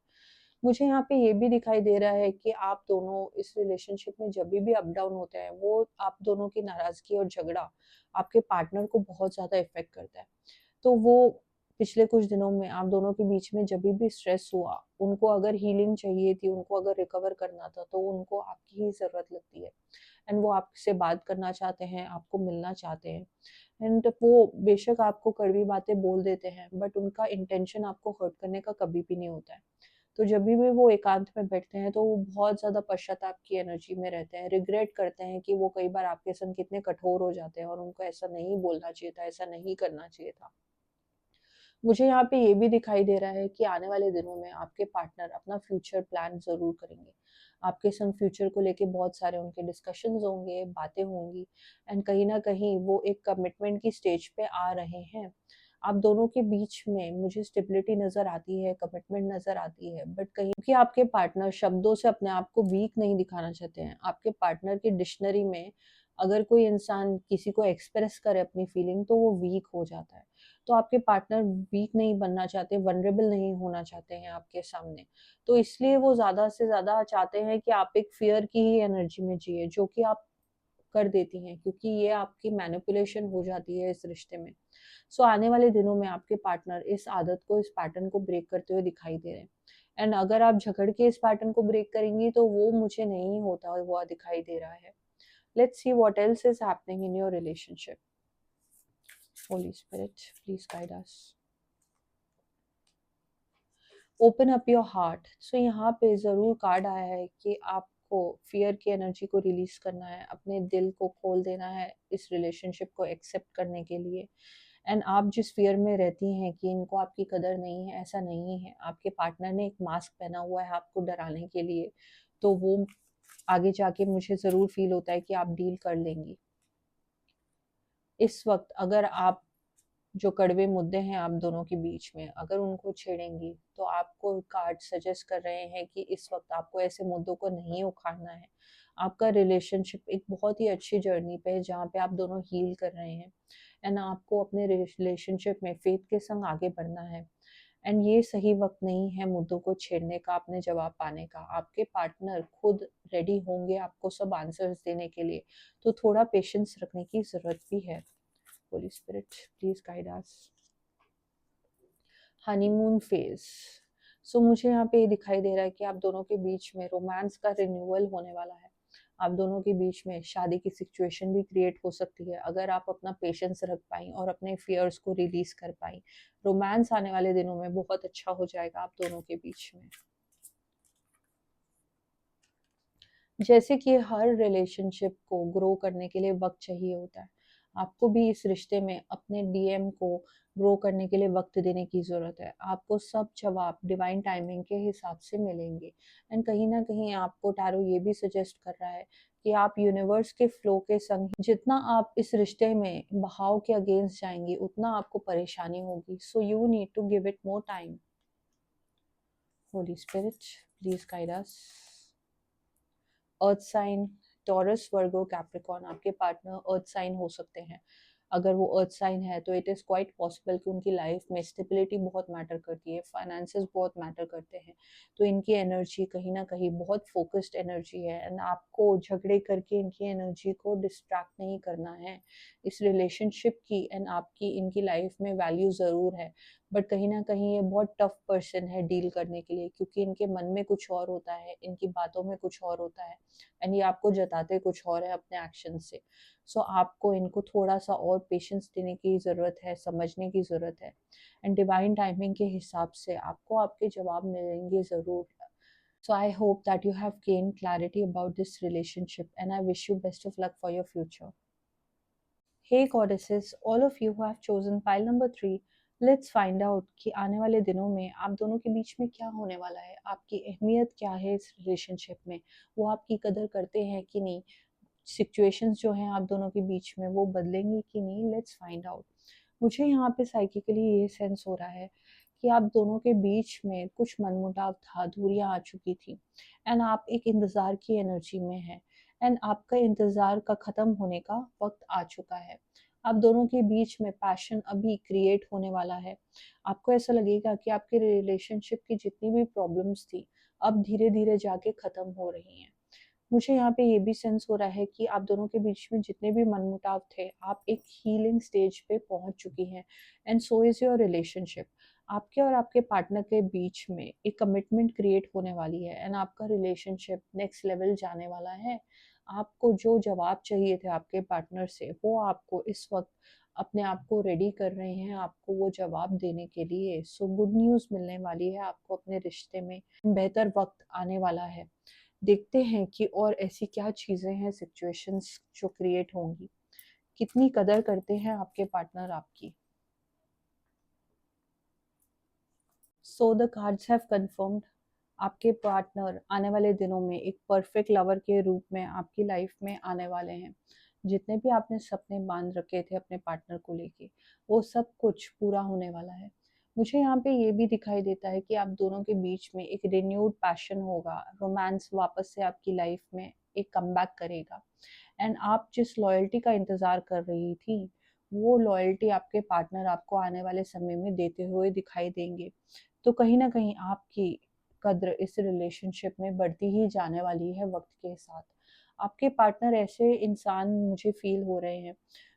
मुझे यहाँ पे ये भी दिखाई दे रहा है कि आप दोनों इस रिलेशनशिप में जब भी अप डाउन होते हैं, वो आप दोनों की नाराज़गी और झगड़ा आपके पार्टनर को बहुत ज़्यादा इफ़ेक्ट करता है। तो वो पिछले कुछ दिनों में आप दोनों के बीच में जब भी स्ट्रेस हुआ, उनको अगर हीलिंग चाहिए थी, उनको अगर रिकवर करना था, तो उनको आपकी ही ज़रूरत लगती है। एंड वो आपसे बात करना चाहते हैं, आपको मिलना चाहते हैं, एंड वो बेशक आपको कड़वी बातें बोल देते हैं, बट उनका इंटेंशन आपको हर्ट करने का कभी भी नहीं होता है। तो जब भी वो एकांत में बैठते हैं तो वो बहुत ज़्यादा पश्चाताप की एनर्जी में रहते हैं, रिग्रेट करते हैं कि वो कई बार आपके संग कितने कठोर हो जाते हैं और उनको ऐसा नहीं बोलना चाहिए था, ऐसा नहीं करना चाहिए था। मुझे यहाँ पे ये भी दिखाई दे रहा है कि आने वाले दिनों में आपके पार्टनर अपना फ्यूचर प्लान ज़रूर करेंगे। आपके संग फ्यूचर को लेके बहुत सारे उनके डिस्कशंस होंगे, बातें होंगी, एंड कहीं न कहीं वो एक कमिटमेंट की स्टेज पे आ रहे हैं। आप दोनों के बीच में मुझे स्टेबिलिटी नज़र आती है, कमिटमेंट नज़र आती है, बट कहीं कि आपके पार्टनर शब्दों से अपने आप को वीक नहीं दिखाना चाहते हैं। आपके पार्टनर की डिक्शनरी में अगर कोई इंसान किसी को एक्सप्रेस करे अपनी फीलिंग, तो वो वीक हो जाता है। तो आपके पार्टनर वीक नहीं बनना चाहते, वनरेबल नहीं होना चाहते हैं आपके सामने। तो इसलिए वो ज़्यादा से ज़्यादा चाहते हैं कि आप एक फ़ियर की ही एनर्जी में जिए, जो कि आप कर देती हैं, क्योंकि ये आपकी मैनिपुलेशन हो जाती है इस रिश्ते में। सो आने वाले दिनों में आपके पार्टनर इस आदत को, इस पैटर्न को ब्रेक करते हुए दिखाई दे रहे हैं। एंड अगर आप झगड़ के इस पैटर्न को ब्रेक करेंगी तो वो मुझे नहीं होता हुआ दिखाई दे रहा है। Let's see what else is happening in your relationship. Holy spirit, please guide us. Open up your heart. So यहाँ पे ज़रूर कार्ड आया है कि आपको फियर की एनर्जी को रिलीज करना है, अपने दिल को खोल देना है इस रिलेशनशिप को एक्सेप्ट करने के लिए। एंड आप जिस फियर में रहती हैं कि इनको आपकी कदर नहीं है, ऐसा नहीं है। आपके पार्टनर ने एक मास्क पहना हुआ है आपको डराने के लिए, तो वो आगे जाके मुझे ज़रूर फील होता है कि आप डील कर लेंगी। इस वक्त अगर आप जो कड़वे मुद्दे हैं आप दोनों के बीच में, अगर उनको छेड़ेंगी, तो आपको कार्ड सजेस्ट कर रहे हैं कि इस वक्त आपको ऐसे मुद्दों को नहीं उखाड़ना है। आपका रिलेशनशिप एक बहुत ही अच्छी जर्नी पे है जहाँ पे आप दोनों हील कर रहे हैं, एंड आपको अपने रिलेशनशिप में फेथ के संग आगे बढ़ना है। एंड ये सही वक्त नहीं है मुद्दों को छेड़ने का, अपने जवाब पाने का। आपके पार्टनर खुद रेडी होंगे आपको सब आंसर्स देने के लिए, तो थोड़ा पेशेंस रखने की ज़रूरत भी है। Holy Spirit, please guide us. Honeymoon phase. So मुझे यहाँ पे ये दिखाई दे रहा है कि आप दोनों के बीच में रोमांस का रिन्यूअल होने वाला है। आप दोनों के बीच में शादी की सिचुएशन भी क्रिएट हो सकती है, अगर आप अपना पेशेंस रख पाई और अपने फियर्स को रिलीज कर पाई। रोमांस आने वाले दिनों में बहुत अच्छा हो जाएगा आप दोनों के बीच में। जैसे कि हर रिलेशनशिप को ग्रो करने के लिए वक्त चाहिए होता है, आपको भी इस रिश्ते में अपने डीएम को ग्रो करने के लिए वक्त देने की ज़रूरत है। आपको सब जवाब डिवाइन टाइमिंग के हिसाब से मिलेंगे। एंड कहीं ना कहीं आपको टैरो ये भी सजेस्ट कर रहा है कि आप यूनिवर्स के फ्लो के संग जितना आप इस रिश्ते में बहाव के अगेंस्ट जाएंगी, उतना आपको परेशानी होगी। So you need to give it more time. Holy spirit, please guide us. Earth sign, Taurus, Virgo, Capricorn, आपके पार्टनर अर्थ साइन हो सकते हैं। अगर वो अर्थ साइन है तो इट इज़ क्वाइट पॉसिबल कि उनकी लाइफ में स्टेबिलिटी बहुत मैटर करती है, फाइनेंसेस बहुत मैटर करते हैं। तो इनकी एनर्जी कहीं ना कहीं बहुत फोकस्ड एनर्जी है, एंड आपको झगड़े करके इनकी एनर्जी को डिस्ट्रैक्ट नहीं करना है। इस रिलेशनशिप की एंड आपकी इनकी लाइफ में वैल्यू ज़रूर है, बट कहीं ना कहीं ये बहुत टफ पर्सन है डील करने के लिए, क्योंकि इनके मन में कुछ और होता है, इनकी बातों में कुछ और होता है, एंड ये आपको जताते कुछ और है अपने एक्शन से। सो आपको इनको थोड़ा सा और पेशेंस देने की ज़रूरत है, समझने की ज़रूरत है, एंड डिवाइन टाइमिंग के हिसाब से आपको आपके जवाब मिलेंगे ज़रूर। So I hope that you have gained clarity about this relationship, and I wish you best of luck for your future. Hey goddesses, all of you who have chosen pile number 3, let's find out कि आने वाले दिनों में आप दोनों के बीच में क्या होने वाला है, आपकी अहमियत क्या है इस रिलेशनशिप में, वो आपकी कदर करते हैं कि नहीं, सिचुएशंस जो हैं आप दोनों के बीच में वो बदलेंगी कि नहीं। Let's find out. मुझे यहाँ पे साइकिकली ये सेंस हो रहा है कि आप दोनों के बीच में कुछ मनमुटाव था, दूरियां आ चुकी थी, एंड आप एक इंतज़ार की एनर्जी में हैं, एंड आपका इंतज़ार का ख़त्म होने का वक्त आ चुका है। आप दोनों के बीच में पैशन अभी क्रिएट होने वाला है। आपको ऐसा लगेगा कि आपके रिलेशनशिप की जितनी भी प्रॉब्लम्स थी अब धीरे धीरे जाके ख़त्म हो रही हैं। मुझे यहाँ पे ये भी सेंस हो रहा है कि आप दोनों के बीच में जितने भी मनमुटाव थे, आप एक हीलिंग स्टेज पे पहुंच चुकी हैं, and so is your relationship. आपके और आपके पार्टनर के बीच में एक कमिटमेंट क्रिएट होने वाली है, एंड आपका रिलेशनशिप नेक्स्ट लेवल जाने वाला है। आपको जो जवाब चाहिए थे आपके पार्टनर से, वो आपको इस वक्त अपने आप को रेडी कर रहे हैं आपको वो जवाब देने के लिए। सो गुड न्यूज़ मिलने वाली है आपको अपने रिश्ते में, बेहतर वक्त आने वाला है। देखते हैं कि और ऐसी क्या चीज़ें हैं, सिचुएशंस जो क्रिएट होंगी। कितनी कदर करते हैं आपके पार्टनर आपकी। So the cards have confirmed, आपके पार्टनर आने वाले दिनों में एक परफेक्ट लवर के रूप में आपकी लाइफ में आने वाले हैं। जितने भी आपने सपने बांध रखे थे अपने पार्टनर को लेके, वो सब कुछ पूरा होने वाला है। मुझे यहाँ पे ये भी दिखाई देता है कि आप दोनों के बीच में एक रिन्यूड पैशन होगा, रोमांस वापस से आपकी लाइफ में एक कमबैक करेगा, एंड आप जिस लॉयल्टी का इंतज़ार कर रही थी, वो लॉयल्टी आपके पार्टनर आपको आने वाले समय में देते हुए दिखाई देंगे। तो कहीं ना कहीं आपकी कद्र इस रिलेशनशिप में बढ़ती ही जाने वाली है वक्त के साथ। आपके पार्टनर ऐसे इंसान मुझे फील हो रहे हैं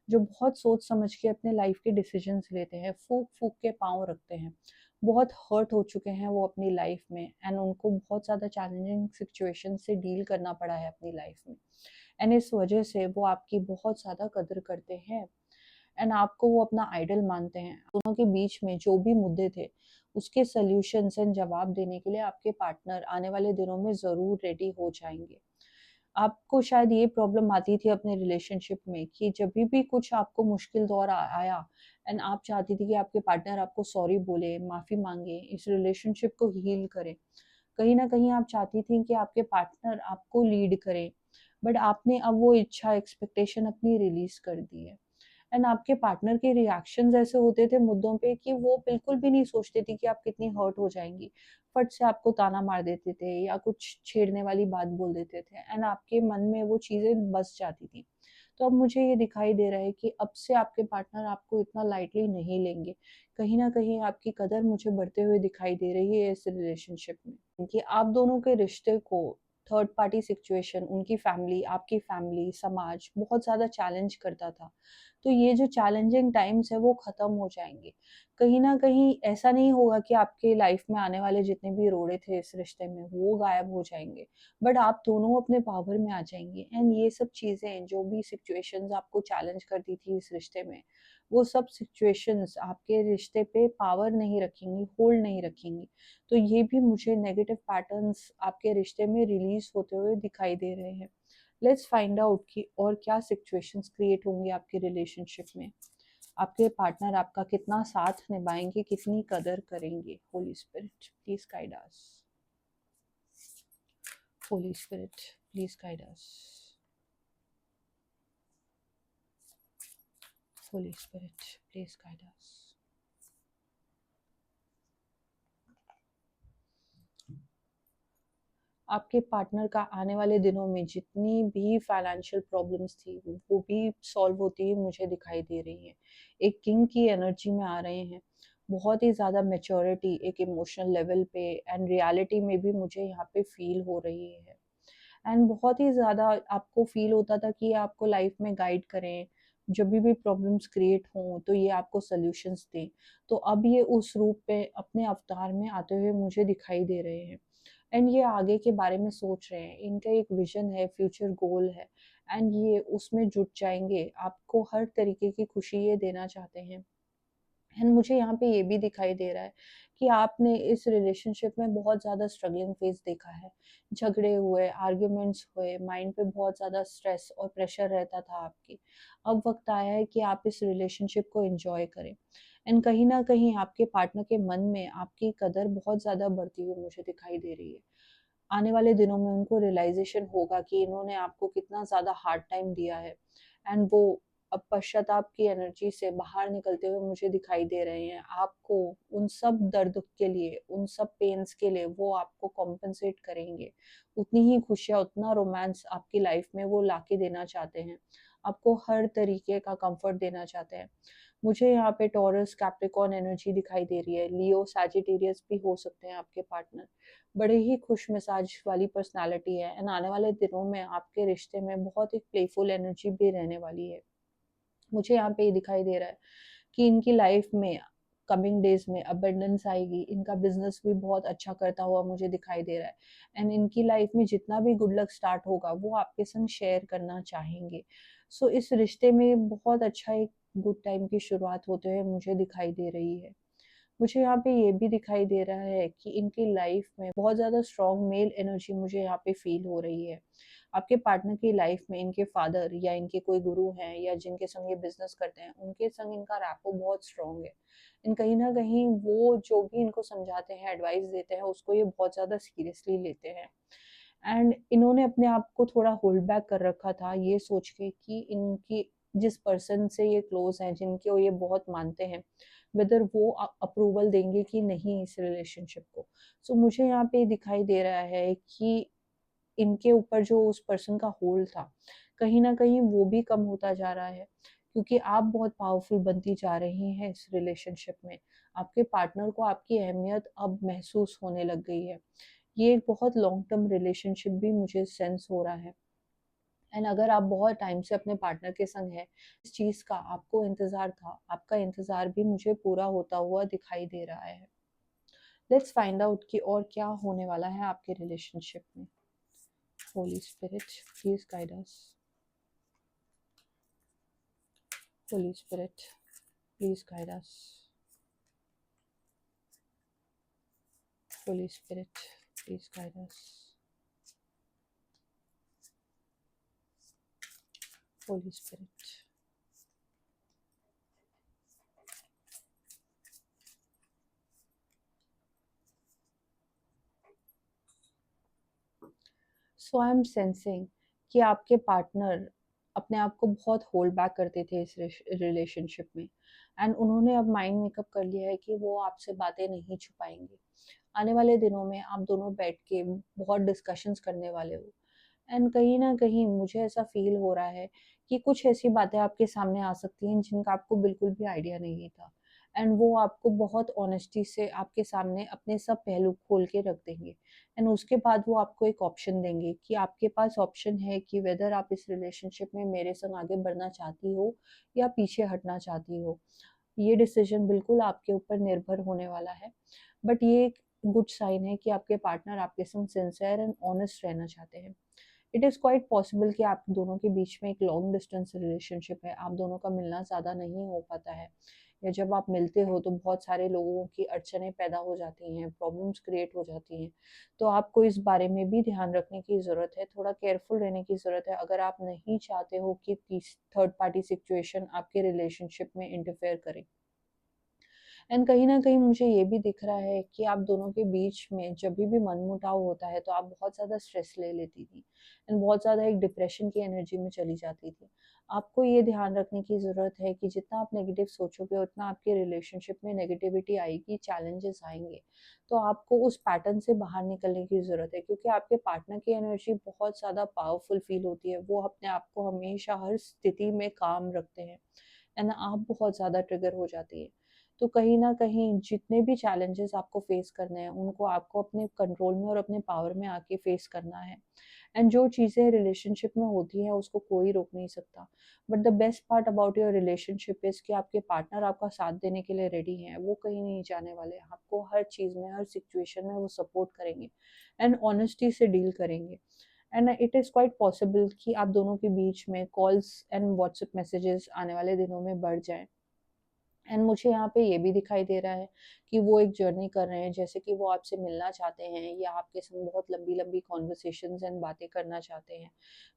जो बहुत सोच समझ के अपने लाइफ के डिसीजंस लेते हैं, फूक फूक के पाँव रखते हैं। बहुत हर्ट हो चुके हैं वो अपनी लाइफ में, एंड उनको बहुत ज़्यादा चैलेंजिंग सिचुएशन से डील करना पड़ा है अपनी लाइफ में, एंड इस वजह से वो आपकी बहुत ज़्यादा कदर करते हैं, एंड आपको वो अपना आइडल मानते हैं। दोनों के बीच में जो भी मुद्दे थे उसके सल्यूशंस एंड जवाब देने के लिए आपके पार्टनर आने वाले दिनों में ज़रूर रेडी हो जाएंगे। आपको शायद ये प्रॉब्लम आती थी अपने रिलेशनशिप में कि जब भी कुछ आपको मुश्किल दौर आया, एंड आप चाहती थी कि आपके पार्टनर आपको सॉरी बोले, माफ़ी मांगे, इस रिलेशनशिप को हील करे। कहीं ना कहीं आप चाहती थी कि आपके पार्टनर आपको लीड करे, बट आपने अब वो इच्छा, एक्सपेक्टेशन अपनी रिलीज कर दी है, एंड आपके पार्टनर के रिएक्शंस ऐसे होते थे मुद्दों पे कि वो बिल्कुल भी नहीं सोचते थे कि आप कितनी हर्ट हो जाएंगी। फट से आपको ताना मार देते थे या कुछ छेड़ने वाली बात बोल देते थे, एंड आपके मन में वो चीज़ें बस जाती थी। तो अब मुझे ये दिखाई दे रहा है कि अब से आपके पार्टनर आपको इतना लाइटली नहीं लेंगे। कहीं ना कहीं आपकी कदर मुझे बढ़ते हुए दिखाई दे रही है इस रिलेशनशिप में, कि आप दोनों के रिश्ते को थर्ड पार्टी सिचुएशन, उनकी फैमिली, आपकी फैमिली, समाज बहुत ज़्यादा चैलेंज करता था। तो ये जो चैलेंजिंग टाइम्स है वो ख़त्म हो जाएंगे। कहीं ना कहीं ऐसा नहीं होगा कि आपके लाइफ में आने वाले जितने भी रोड़े थे इस रिश्ते में वो गायब हो जाएंगे, बट आप दोनों अपने पावर में आ जाएंगे, एंड ये सब चीज़ें जो भी सिचुएशंस आपको चैलेंज करती थी इस रिश्ते में, वो सब सिचुएशंस आपके रिश्ते पे पावर नहीं रखेंगी, होल्ड नहीं रखेंगी। तो ये भी मुझे नेगेटिव पैटर्न्स आपके रिश्ते में रिलीज होते हुए दिखाई दे रहे हैं। लेट्स फाइंड आउट कि और क्या सिचुएशंस क्रिएट होंगी आपके रिलेशनशिप में। आपके पार्टनर आपका कितना साथ निभाएंगे, कितनी कदर करेंगे। Holi spirit please guide us. Holi spirit please guide us. Holi spirit please guide us. आपके पार्टनर का आने वाले दिनों में जितनी भी फाइनेंशियल प्रॉब्लम्स थी वो भी सॉल्व होती हुई मुझे दिखाई दे रही है। एक किंग की एनर्जी में आ रहे हैं, बहुत ही ज़्यादा मैच्योरिटी एक इमोशनल लेवल पे एंड रियलिटी में भी मुझे यहाँ पे फील हो रही है। एंड बहुत ही ज़्यादा आपको फील होता था कि ये आपको लाइफ में गाइड करें, जब भी प्रॉब्लम्स क्रिएट हों तो ये आपको सॉल्यूशंस दें। तो अब ये उस रूप पे अपने अवतार में आते हुए मुझे दिखाई दे रहे हैं एंड ये आगे के बारे में सोच रहे हैं, इनका एक विजन है, फ्यूचर गोल है एंड ये उसमें जुट जाएंगे। आपको हर तरीके की खुशी ये देना चाहते हैं। एंड मुझे यहाँ पे ये भी दिखाई दे रहा है कि आपने इस रिलेशनशिप में बहुत ज़्यादा स्ट्रगलिंग फेज देखा है, झगड़े हुए, आर्ग्यूमेंट्स हुए, माइंड पे बहुत ज़्यादा स्ट्रेस और प्रेशर रहता था आपकी। अब वक्त आया है कि आप इस रिलेशनशिप को एंजॉय करें एंड कहीं ना कहीं आपके पार्टनर के मन में आपकी कदर बहुत ज़्यादा बढ़ती हुई मुझे दिखाई दे रही है। आने वाले दिनों में उनको रियलाइजेशन होगा कि इन्होंने आपको कितना ज़्यादा हार्ड टाइम दिया है एंड वो अब पश्चाताप की एनर्जी से बाहर निकलते हुए मुझे दिखाई दे रहे हैं। आपको उन सब दर्द के लिए, उन सब पेन्स के लिए वो आपको कॉम्पेंसेट करेंगे। उतनी ही खुशियाँ, उतना रोमांस आपकी लाइफ में वो लाके देना चाहते हैं। आपको हर तरीके का कंफर्ट देना चाहते हैं। मुझे यहाँ पे टॉरस, कैप्रिकॉर्न एनर्जी दिखाई दे रही है। लियो, सैजिटेरियस भी हो सकते हैं आपके पार्टनर। बड़े ही खुश मिजाज वाली पर्सनालिटी है एंड आने वाले दिनों में आपके रिश्ते में बहुत एक प्लेफुल एनर्जी भी रहने वाली है। मुझे यहाँ पे ये दिखाई दे रहा है कि इनकी लाइफ में कमिंग डेज में अबंडेंस आएगी। इनका बिजनेस भी बहुत अच्छा करता हुआ मुझे दिखाई दे रहा है एंड इनकी लाइफ में जितना भी गुड लक स्टार्ट होगा वो आपके संग शेयर करना चाहेंगे। सो इस रिश्ते में बहुत अच्छा एक गुड टाइम की शुरुआत होते हुए मुझे दिखाई दे रही है। मुझे यहाँ पे ये भी दिखाई दे रहा है कि इनकी लाइफ में बहुत ज़्यादा स्ट्रॉन्ग मेल एनर्जी मुझे यहाँ पे फील हो रही है। आपके पार्टनर की लाइफ में इनके फादर या इनके कोई गुरु हैं या जिनके संग ये बिजनेस करते हैं, उनके संग इनका रैपो बहुत स्ट्रॉन्ग है। इन कहीं ना कहीं वो जो भी इनको समझाते हैं, एडवाइस देते हैं, उसको ये बहुत ज़्यादा सीरियसली लेते हैं एंड इन्होंने अपने आप को थोड़ा होल्ड बैक कर रखा था ये सोच के कि इनकी जिस पर्सन से ये क्लोज हैं, जिनके ये बहुत मानते हैं, वेदर वो अप्रूवल देंगे कि नहीं इस रिलेशनशिप को। सो मुझे यहाँ पे दिखाई दे रहा है कि इनके ऊपर जो उस पर्सन का होल्ड था, कहीं ना कहीं वो भी कम होता जा रहा है क्योंकि आप बहुत पावरफुल बनती जा रही हैं इस रिलेशनशिप में। आपके पार्टनर को आपकी अहमियत अब महसूस होने लग गई है। ये एक बहुत लॉन्ग टर्म रिलेशनशिप भी मुझे सेंस हो रहा है एंड अगर आप बहुत टाइम से अपने पार्टनर के संग है, इस चीज़ का आपको इंतज़ार था, आपका इंतज़ार भी मुझे पूरा होता हुआ दिखाई दे रहा है। लेट्स फाइंड आउट कि और क्या होने वाला है आपके रिलेशनशिप में। Holy spirit, please guide us. Holi spirit, please guide us. Holi spirit, please guide us. Holi spirit. So I am sensing कि आपके पार्टनर अपने आप को बहुत होल्ड बैक करते थे इस रिलेशनशिप में एंड उन्होंने अब माइंड मेकअप कर लिया है कि वो आपसे बातें नहीं छुपाएंगे। आने वाले दिनों में आप दोनों बैठ के बहुत डिस्कशंस करने वाले हो एंड कहीं ना कहीं मुझे ऐसा फील हो रहा है कि कुछ ऐसी बातें आपके सामने आ सकती हैं जिनका आपको बिल्कुल भी आइडिया नहीं था एंड वो आपको बहुत ऑनेस्टी से आपके सामने अपने सब पहलू खोल के रख देंगे एंड उसके बाद वो आपको एक ऑप्शन देंगे कि आपके पास ऑप्शन है कि वेदर आप इस रिलेशनशिप में मेरे संग आगे बढ़ना चाहती हो या पीछे हटना चाहती हो। ये डिसीजन बिल्कुल आपके ऊपर निर्भर होने वाला है, बट ये एक गुड साइन है कि आपके पार्टनर आपके संग सिंसियर एंड ऑनेस्ट रहना चाहते हैं। इट इज़ क्वाइट पॉसिबल कि आप दोनों के बीच में एक लॉन्ग डिस्टेंस रिलेशनशिप है, आप दोनों का मिलना ज़्यादा नहीं हो पाता है या जब आप मिलते हो तो बहुत सारे लोगों की अड़चनें पैदा हो जाती हैं, प्रॉब्लम्स क्रिएट हो जाती हैं। तो आपको इस बारे में भी ध्यान रखने की ज़रूरत है, थोड़ा केयरफुल रहने की ज़रूरत है अगर आप नहीं चाहते हो कि थर्ड पार्टी सिचुएशन आपके रिलेशनशिप में इंटरफेयर करे। एंड कहीं न कहीं मुझे ये भी दिख रहा है कि आप दोनों के बीच में जब भी मनमुटाव होता है तो आप बहुत ज़्यादा स्ट्रेस ले लेती थी एंड बहुत ज़्यादा एक डिप्रेशन की एनर्जी में चली जाती थी। आपको ये ध्यान रखने की ज़रूरत है कि जितना आप नेगेटिव सोचोगे उतना आपके रिलेशनशिप में नेगेटिविटी आएगी, चैलेंजेस आएंगे। तो आपको उस पैटर्न से बाहर निकलने की ज़रूरत है, क्योंकि आपके पार्टनर की एनर्जी बहुत ज़्यादा पावरफुल फील होती है। वो अपने आप को हमेशा हर स्थिति में काम रखते हैं एंड आप बहुत ज़्यादा ट्रिगर हो जाती है। तो कहीं न कहीं जितने भी चैलेंजेस आपको फेस करने हैं, उनको आपको अपने कंट्रोल में और अपने पावर में आके फेस करना है। एंड जो चीज़ें रिलेशनशिप में होती हैं उसको कोई रोक नहीं सकता। But the best part about your relationship is कि आपके पार्टनर आपका साथ देने के लिए रेडी हैं, वो कहीं नहीं जाने वाले। आपको हर चीज़ में, हर सिचुएशन में वो सपोर्ट करेंगे एंड ऑनेस्टी से डील करेंगे। And it is quite possible कि आप दोनों के बीच में कॉल्स एंड व्हाट्सएप मैसेजेस आने वाले दिनों में बढ़ जाएँ। एंड मुझे यहाँ पे ये भी दिखाई दे रहा है कि वो एक जर्नी कर रहे हैं, जैसे कि वो आपसे मिलना चाहते हैं या आपके संग बहुत लंबी-लंबी कन्वर्सेशंस एंड बातें करना चाहते हैं।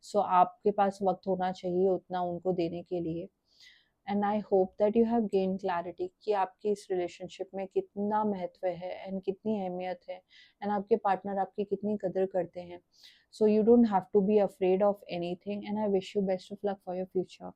सो आपके पास वक़्त होना चाहिए उतना उनको देने के लिए। And I hope that you have gained clarity कि आपके इस रिलेशनशिप में कितना महत्व है एंड कितनी अहमियत है एंड आपके पार्टनर आपकी कितनी कदर करते हैं। So you don't have to be afraid of anything and I wish you best of luck for your future.